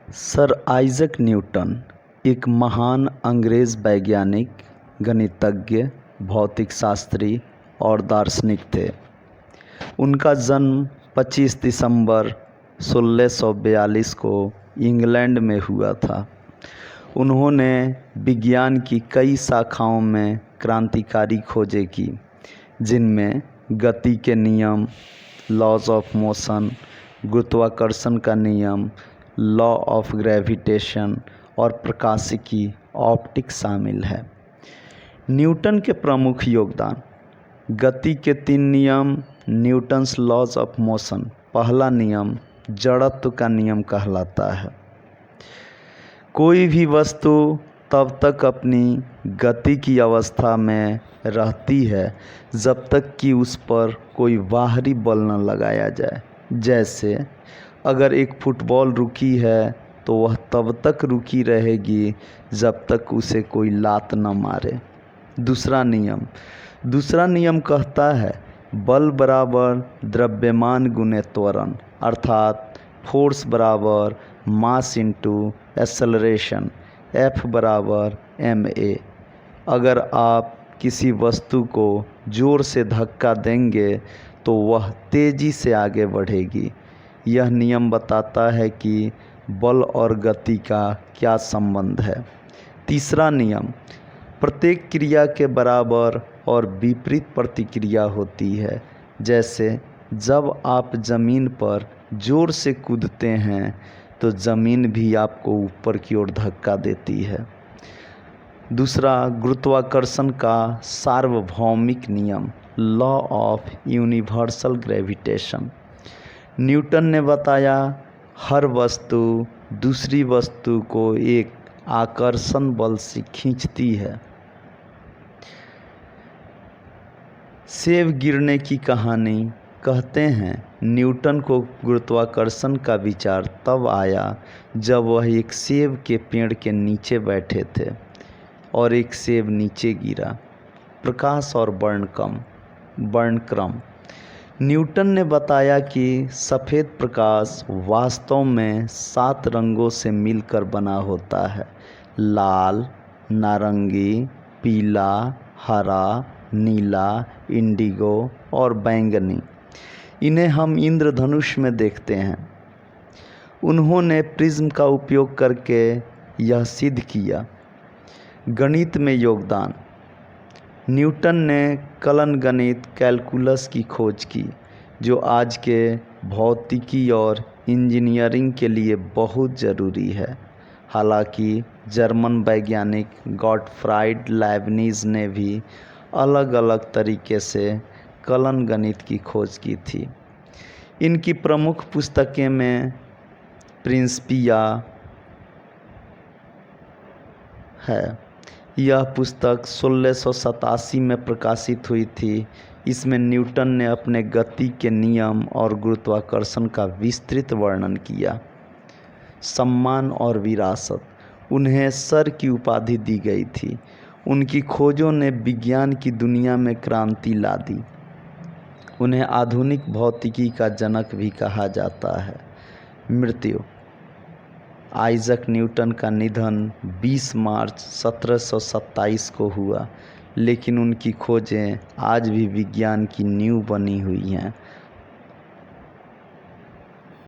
Sir Isaac Newton एक महान अंग्रेज़ वैज्ञानिक, गणितज्ञ, भौतिक शास्त्री और दार्शनिक थे। उनका जन्म 25 दिसंबर 1642 को इंग्लैंड में हुआ था। उन्होंने विज्ञान की कई शाखाओं में क्रांतिकारी खोजें की, जिनमें गति के नियम, लॉज ऑफ मोशन, गुरुत्वाकर्षण का नियम, लॉ ऑफ ग्रेविटेशन और प्रकाशिकी ऑप्टिक्स शामिल है। न्यूटन के प्रमुख योगदान: गति के 3 नियम, न्यूटन्स लॉज ऑफ मोशन। पहला नियम जड़त्व का नियम कहलाता है। कोई भी वस्तु तब तक अपनी गति की अवस्था में रहती है जब तक कि उस पर कोई बाहरी बल न लगाया जाए। जैसे अगर एक फुटबॉल रुकी है तो वह तब तक रुकी रहेगी जब तक उसे कोई लात न मारे। दूसरा नियम कहता है बल बराबर द्रव्यमान गुने त्वरण, अर्थात फोर्स बराबर मास इंटू एक्सेलरेशन, F बराबर ma। अगर आप किसी वस्तु को जोर से धक्का देंगे तो वह तेज़ी से आगे बढ़ेगी। यह नियम बताता है कि बल और गति का क्या संबंध है। तीसरा नियम: प्रत्येक क्रिया के बराबर और विपरीत प्रतिक्रिया होती है। जैसे जब आप ज़मीन पर जोर से कूदते हैं तो ज़मीन भी आपको ऊपर की ओर धक्का देती है। दूसरा, गुरुत्वाकर्षण का सार्वभौमिक नियम, law of universal gravitation. Newton ने बताया हर वस्तु दूसरी वस्तु को एक आकर्षण बल से खींचती है। सेब गिरने की कहानी कहते हैं न्यूटन को गुरुत्वाकर्षण का विचार तब आया जब वह एक सेब के पेड़ के नीचे बैठे थे और एक सेब नीचे गिरा। प्रकाश और वर्णक्रम। न्यूटन ने बताया कि सफ़ेद प्रकाश वास्तव में 7 रंगों से मिलकर बना होता है: लाल, नारंगी, पीला, हरा, नीला, इंडिगो और बैंगनी। इन्हें हम इंद्रधनुष में देखते हैं। उन्होंने प्रिज्म का उपयोग करके यह सिद्ध किया। गणित में योगदान: न्यूटन ने कलन गणित कैलकुलस की खोज की, जो आज के भौतिकी और इंजीनियरिंग के लिए बहुत ज़रूरी है। हालांकि जर्मन वैज्ञानिक गॉटफ्राइड लाइबनिज ने भी अलग अलग तरीके से कलन गणित की खोज की थी। इनकी प्रमुख पुस्तकें में प्रिंसिपिया है। यह पुस्तक 1687 में प्रकाशित हुई थी। इसमें न्यूटन ने अपने गति के नियम और गुरुत्वाकर्षण का विस्तृत वर्णन किया। सम्मान और विरासत: उन्हें सर की उपाधि दी गई थी। उनकी खोजों ने विज्ञान की दुनिया में क्रांति ला दी। उन्हें आधुनिक भौतिकी का जनक भी कहा जाता है। मृत्यु: आइजैक न्यूटन का निधन 20 मार्च 1727 को हुआ, लेकिन उनकी खोजें आज भी विज्ञान की नींव बनी हुई हैं।